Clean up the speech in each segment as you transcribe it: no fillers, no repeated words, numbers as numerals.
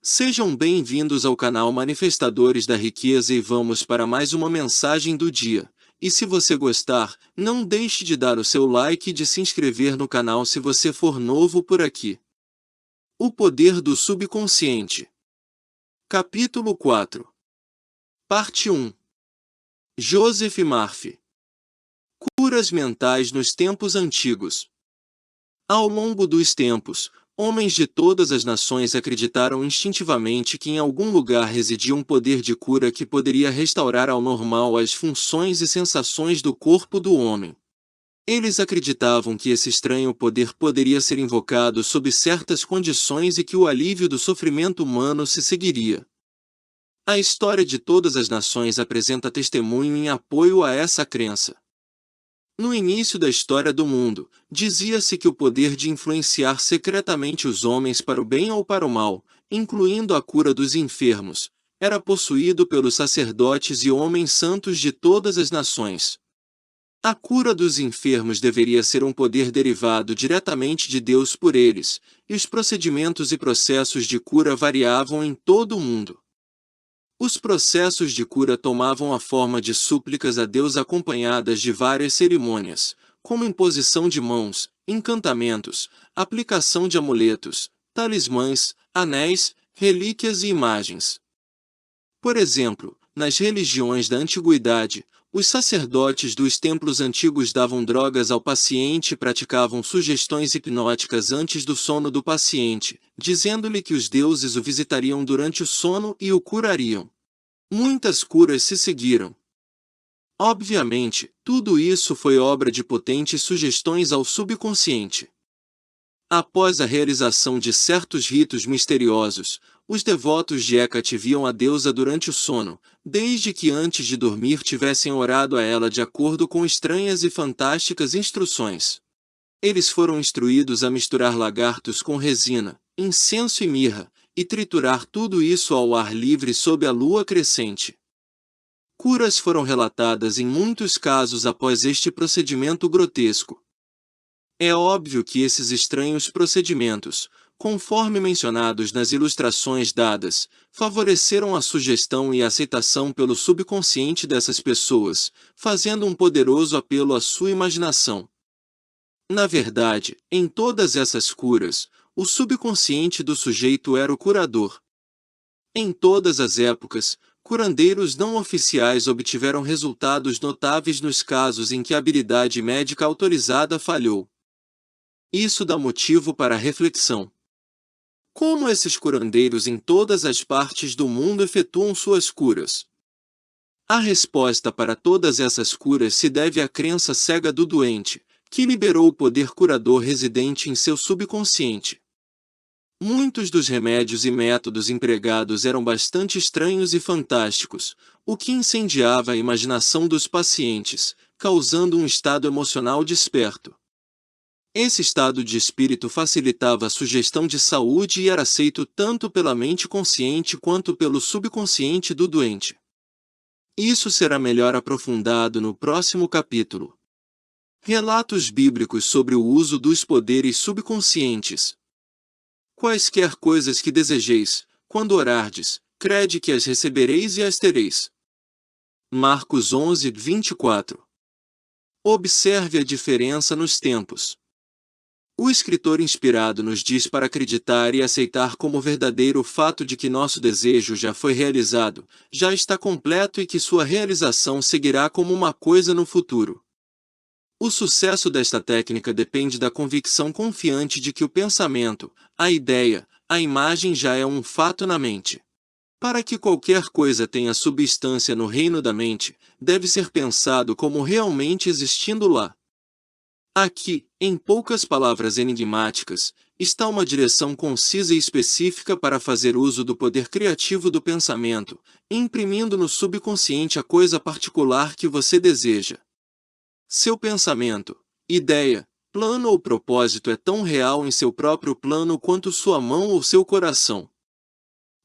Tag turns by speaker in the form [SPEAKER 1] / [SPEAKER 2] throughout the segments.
[SPEAKER 1] Sejam bem-vindos ao canal Manifestadores da Riqueza e vamos para mais uma mensagem do dia. E se você gostar, não deixe de dar o seu like e de se inscrever no canal se você for novo por aqui. O poder do subconsciente. Capítulo 4. Parte 1. Joseph Murphy. Curas mentais nos tempos antigos. Ao longo dos tempos, homens de todas as nações acreditaram instintivamente que em algum lugar residia um poder de cura que poderia restaurar ao normal as funções e sensações do corpo do homem. Eles acreditavam que esse estranho poder poderia ser invocado sob certas condições e que o alívio do sofrimento humano se seguiria. A história de todas as nações apresenta testemunho em apoio a essa crença. No início da história do mundo, dizia-se que o poder de influenciar secretamente os homens para o bem ou para o mal, incluindo a cura dos enfermos, era possuído pelos sacerdotes e homens santos de todas as nações. A cura dos enfermos deveria ser um poder derivado diretamente de Deus por eles, e os procedimentos e processos de cura variavam em todo o mundo. Os processos de cura tomavam a forma de súplicas a Deus acompanhadas de várias cerimônias, como imposição de mãos, encantamentos, aplicação de amuletos, talismãs, anéis, relíquias e imagens. Por exemplo, nas religiões da antiguidade, os sacerdotes dos templos antigos davam drogas ao paciente e praticavam sugestões hipnóticas antes do sono do paciente, dizendo-lhe que os deuses o visitariam durante o sono e o curariam. Muitas curas se seguiram. Obviamente, tudo isso foi obra de potentes sugestões ao subconsciente. Após a realização de certos ritos misteriosos, os devotos de Hecate viam a deusa durante o sono, desde que antes de dormir tivessem orado a ela de acordo com estranhas e fantásticas instruções. Eles foram instruídos a misturar lagartos com resina, incenso e mirra, e triturar tudo isso ao ar livre sob a lua crescente. Curas foram relatadas em muitos casos após este procedimento grotesco. É óbvio que esses estranhos procedimentos, conforme mencionados nas ilustrações dadas, favoreceram a sugestão e a aceitação pelo subconsciente dessas pessoas, fazendo um poderoso apelo à sua imaginação. Na verdade, em todas essas curas, o subconsciente do sujeito era o curador. Em todas as épocas, curandeiros não oficiais obtiveram resultados notáveis nos casos em que a habilidade médica autorizada falhou. Isso dá motivo para reflexão. Como esses curandeiros em todas as partes do mundo efetuam suas curas? A resposta para todas essas curas se deve à crença cega do doente, que liberou o poder curador residente em seu subconsciente. Muitos dos remédios e métodos empregados eram bastante estranhos e fantásticos, o que incendiava a imaginação dos pacientes, causando um estado emocional desperto. Esse estado de espírito facilitava a sugestão de saúde e era aceito tanto pela mente consciente quanto pelo subconsciente do doente. Isso será melhor aprofundado no próximo capítulo. Relatos bíblicos sobre o uso dos poderes subconscientes. Quaisquer coisas que desejeis, quando orardes, crede que as recebereis e as tereis. Marcos 11, 24. Observe a diferença nos tempos. O escritor inspirado nos diz para acreditar e aceitar como verdadeiro o fato de que nosso desejo já foi realizado, já está completo e que sua realização seguirá como uma coisa no futuro. O sucesso desta técnica depende da convicção confiante de que o pensamento, a ideia, a imagem já é um fato na mente. Para que qualquer coisa tenha substância no reino da mente, deve ser pensado como realmente existindo lá. Aqui, em poucas palavras enigmáticas, está uma direção concisa e específica para fazer uso do poder criativo do pensamento, imprimindo no subconsciente a coisa particular que você deseja. Seu pensamento, ideia, plano ou propósito é tão real em seu próprio plano quanto sua mão ou seu coração.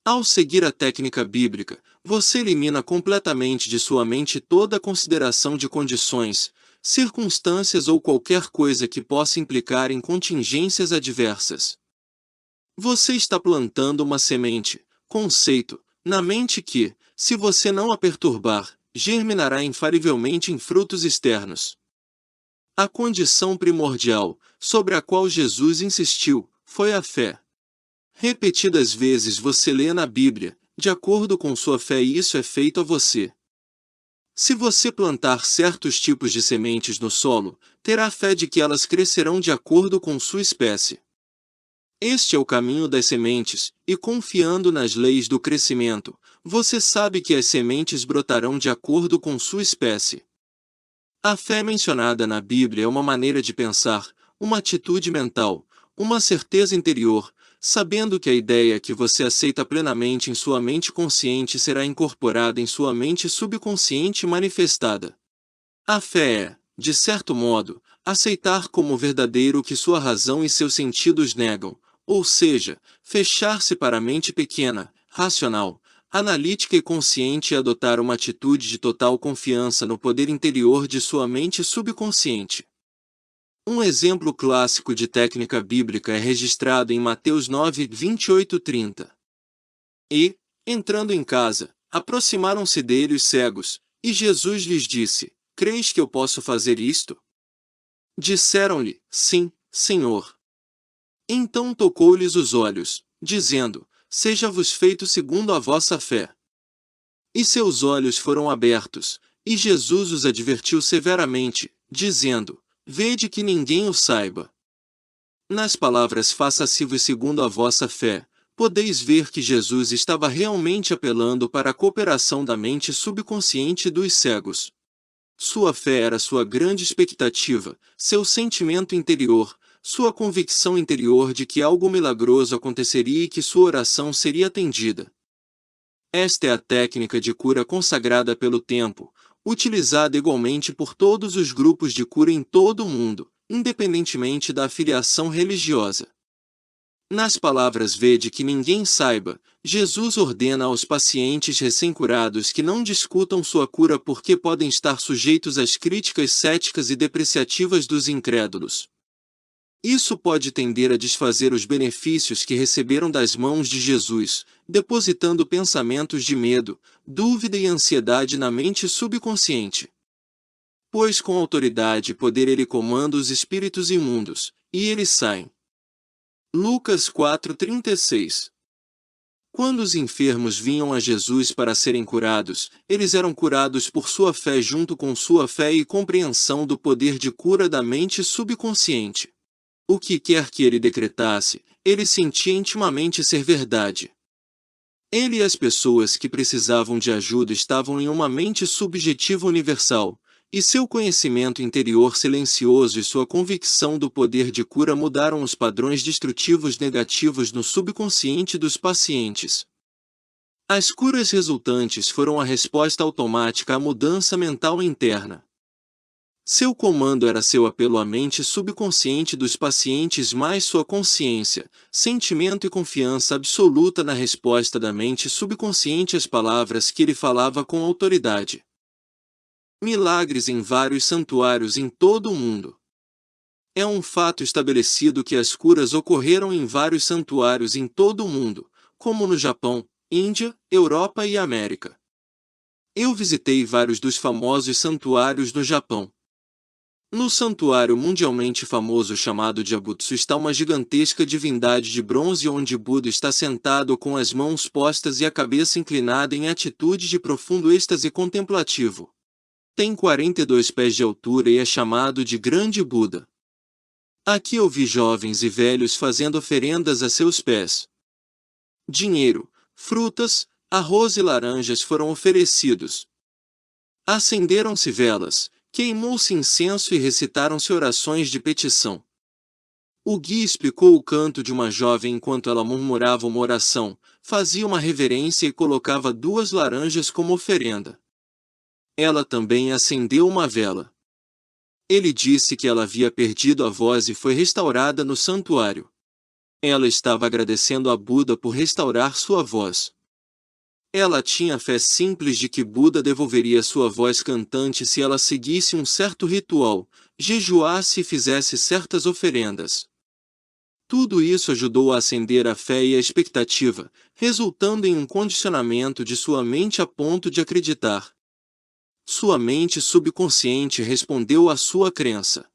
[SPEAKER 1] Ao seguir a técnica bíblica, você elimina completamente de sua mente toda a consideração de condições, circunstâncias ou qualquer coisa que possa implicar em contingências adversas. Você está plantando uma semente, conceito, na mente que, se você não a perturbar, germinará infalivelmente em frutos externos. A condição primordial, sobre a qual Jesus insistiu, foi a fé. Repetidas vezes você lê na Bíblia, de acordo com sua fé isso é feito a você. Se você plantar certos tipos de sementes no solo, terá fé de que elas crescerão de acordo com sua espécie. Este é o caminho das sementes, e confiando nas leis do crescimento, você sabe que as sementes brotarão de acordo com sua espécie. A fé mencionada na Bíblia é uma maneira de pensar, uma atitude mental, uma certeza interior, sabendo que a ideia que você aceita plenamente em sua mente consciente será incorporada em sua mente subconsciente e manifestada. A fé é, de certo modo, aceitar como verdadeiro o que sua razão e seus sentidos negam, ou seja, fechar-se para a mente pequena, racional, analítica e consciente e adotar uma atitude de total confiança no poder interior de sua mente subconsciente. Um exemplo clássico de técnica bíblica é registrado em Mateus 9, 28-30. E, entrando em casa, aproximaram-se dele os cegos, e Jesus lhes disse: Creis que eu posso fazer isto? Disseram-lhe: Sim, Senhor. Então tocou-lhes os olhos, dizendo: Seja-vos feito segundo a vossa fé. E seus olhos foram abertos, e Jesus os advertiu severamente, dizendo: Vede que ninguém o saiba. Nas palavras faça-se-vos segundo a vossa fé, podeis ver que Jesus estava realmente apelando para a cooperação da mente subconsciente dos cegos. Sua fé era sua grande expectativa, seu sentimento interior, sua convicção interior de que algo milagroso aconteceria e que sua oração seria atendida. Esta é a técnica de cura consagrada pelo tempo, utilizada igualmente por todos os grupos de cura em todo o mundo, independentemente da afiliação religiosa. Nas palavras vede que ninguém saiba, Jesus ordena aos pacientes recém-curados que não discutam sua cura porque podem estar sujeitos às críticas céticas e depreciativas dos incrédulos. Isso pode tender a desfazer os benefícios que receberam das mãos de Jesus, depositando pensamentos de medo, dúvida e ansiedade na mente subconsciente. Pois com autoridade e poder ele comanda os espíritos imundos, e eles saem. Lucas 4:36. Quando os enfermos vinham a Jesus para serem curados, eles eram curados por sua fé junto com sua fé e compreensão do poder de cura da mente subconsciente. O que quer que ele decretasse, ele sentia intimamente ser verdade. Ele e as pessoas que precisavam de ajuda estavam em uma mente subjetiva universal, e seu conhecimento interior silencioso e sua convicção do poder de cura mudaram os padrões destrutivos negativos no subconsciente dos pacientes. As curas resultantes foram a resposta automática à mudança mental interna. Seu comando era seu apelo à mente subconsciente dos pacientes mais sua consciência, sentimento e confiança absoluta na resposta da mente subconsciente às palavras que ele falava com autoridade. Milagres em vários santuários em todo o mundo. É um fato estabelecido que as curas ocorreram em vários santuários em todo o mundo, como no Japão, Índia, Europa e América. Eu visitei vários dos famosos santuários no Japão. No santuário mundialmente famoso chamado de Abutsu está uma gigantesca divindade de bronze onde Buda está sentado com as mãos postas e a cabeça inclinada em atitude de profundo êxtase contemplativo. Tem 42 pés de altura e é chamado de Grande Buda. Aqui eu vi jovens e velhos fazendo oferendas a seus pés. Dinheiro, frutas, arroz e laranjas foram oferecidos. Acenderam-se velas, queimou-se incenso e recitaram-se orações de petição. O guia explicou o canto de uma jovem enquanto ela murmurava uma oração, fazia uma reverência e colocava 2 laranjas como oferenda. Ela também acendeu uma vela. Ele disse que ela havia perdido a voz e foi restaurada no santuário. Ela estava agradecendo a Buda por restaurar sua voz. Ela tinha fé simples de que Buda devolveria sua voz cantante se ela seguisse um certo ritual, jejuasse e fizesse certas oferendas. Tudo isso ajudou a acender a fé e a expectativa, resultando em um condicionamento de sua mente a ponto de acreditar. Sua mente subconsciente respondeu à sua crença.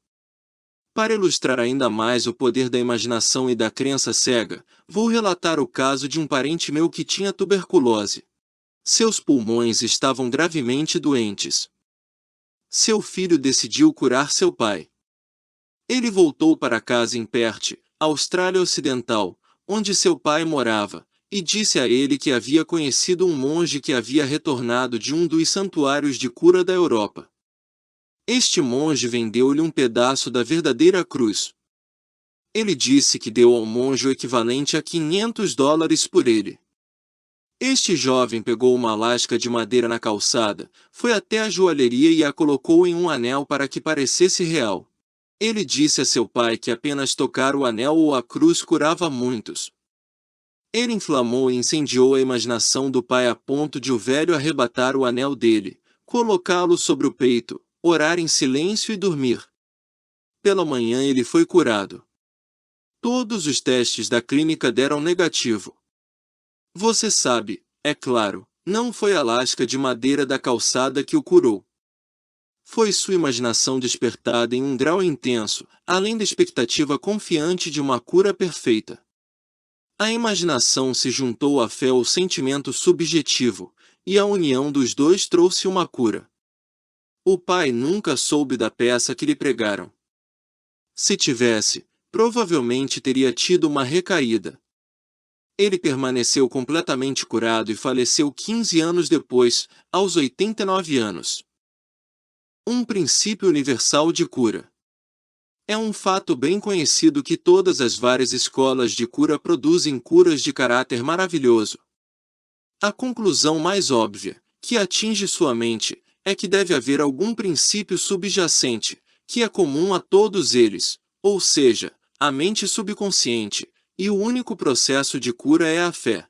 [SPEAKER 1] Para ilustrar ainda mais o poder da imaginação e da crença cega, vou relatar o caso de um parente meu que tinha tuberculose. Seus pulmões estavam gravemente doentes. Seu filho decidiu curar seu pai. Ele voltou para casa em Perth, Austrália Ocidental, onde seu pai morava, e disse a ele que havia conhecido um monge que havia retornado de um dos santuários de cura da Europa. Este monge vendeu-lhe um pedaço da verdadeira cruz. Ele disse que deu ao monge o equivalente a $500 por ele. Este jovem pegou uma lasca de madeira na calçada, foi até a joalheria e a colocou em um anel para que parecesse real. Ele disse a seu pai que apenas tocar o anel ou a cruz curava muitos. Ele inflamou e incendiou a imaginação do pai a ponto de o velho arrebatar o anel dele, colocá-lo sobre o peito, orar em silêncio e dormir. Pela manhã ele foi curado. Todos os testes da clínica deram negativo. Você sabe, é claro, não foi a lasca de madeira da calçada que o curou. Foi sua imaginação despertada em um grau intenso, além da expectativa confiante de uma cura perfeita. A imaginação se juntou à fé ou sentimento subjetivo, e a união dos dois trouxe uma cura. O pai nunca soube da peça que lhe pregaram. Se tivesse, provavelmente teria tido uma recaída. Ele permaneceu completamente curado e faleceu 15 anos depois, aos 89 anos. Um princípio universal de cura. É um fato bem conhecido que todas as várias escolas de cura produzem curas de caráter maravilhoso. A conclusão mais óbvia, que atinge sua mente, é que deve haver algum princípio subjacente, que é comum a todos eles, ou seja, a mente subconsciente, e o único processo de cura é a fé.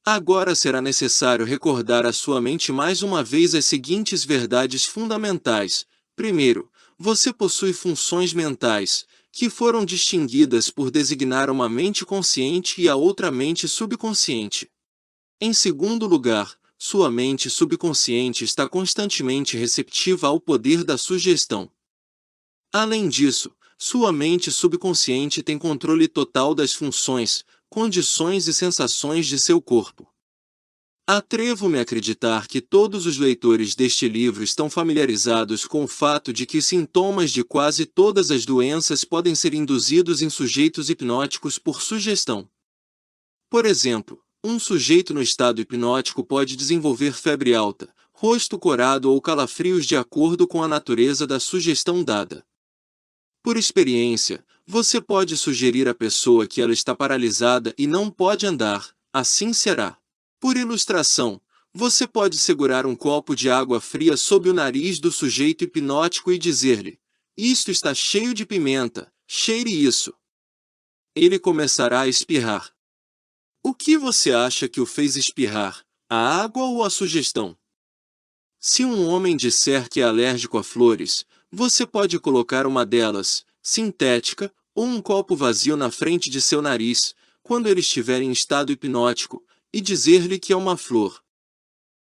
[SPEAKER 1] Agora será necessário recordar à sua mente mais uma vez as seguintes verdades fundamentais. Primeiro, você possui funções mentais, que foram distinguidas por designar uma mente consciente e a outra mente subconsciente. Em segundo lugar, sua mente subconsciente está constantemente receptiva ao poder da sugestão. Além disso, sua mente subconsciente tem controle total das funções, condições e sensações de seu corpo. Atrevo-me a acreditar que todos os leitores deste livro estão familiarizados com o fato de que sintomas de quase todas as doenças podem ser induzidos em sujeitos hipnóticos por sugestão. Por exemplo, um sujeito no estado hipnótico pode desenvolver febre alta, rosto corado ou calafrios de acordo com a natureza da sugestão dada. Por experiência, você pode sugerir à pessoa que ela está paralisada e não pode andar, assim será. Por ilustração, você pode segurar um copo de água fria sob o nariz do sujeito hipnótico e dizer-lhe: "Isto está cheio de pimenta, cheire isso." Ele começará a espirrar. O que você acha que o fez espirrar, a água ou a sugestão? Se um homem disser que é alérgico a flores, você pode colocar uma delas, sintética, ou um copo vazio na frente de seu nariz, quando ele estiver em estado hipnótico, e dizer-lhe que é uma flor.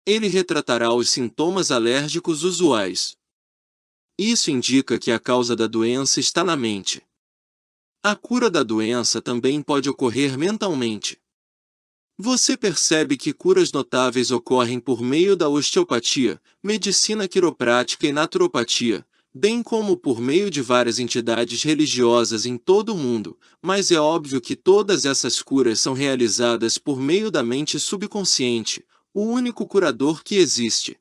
[SPEAKER 1] Ele retratará os sintomas alérgicos usuais. Isso indica que a causa da doença está na mente. A cura da doença também pode ocorrer mentalmente. Você percebe que curas notáveis ocorrem por meio da osteopatia, medicina quiroprática e naturopatia, bem como por meio de várias entidades religiosas em todo o mundo, mas é óbvio que todas essas curas são realizadas por meio da mente subconsciente, o único curador que existe.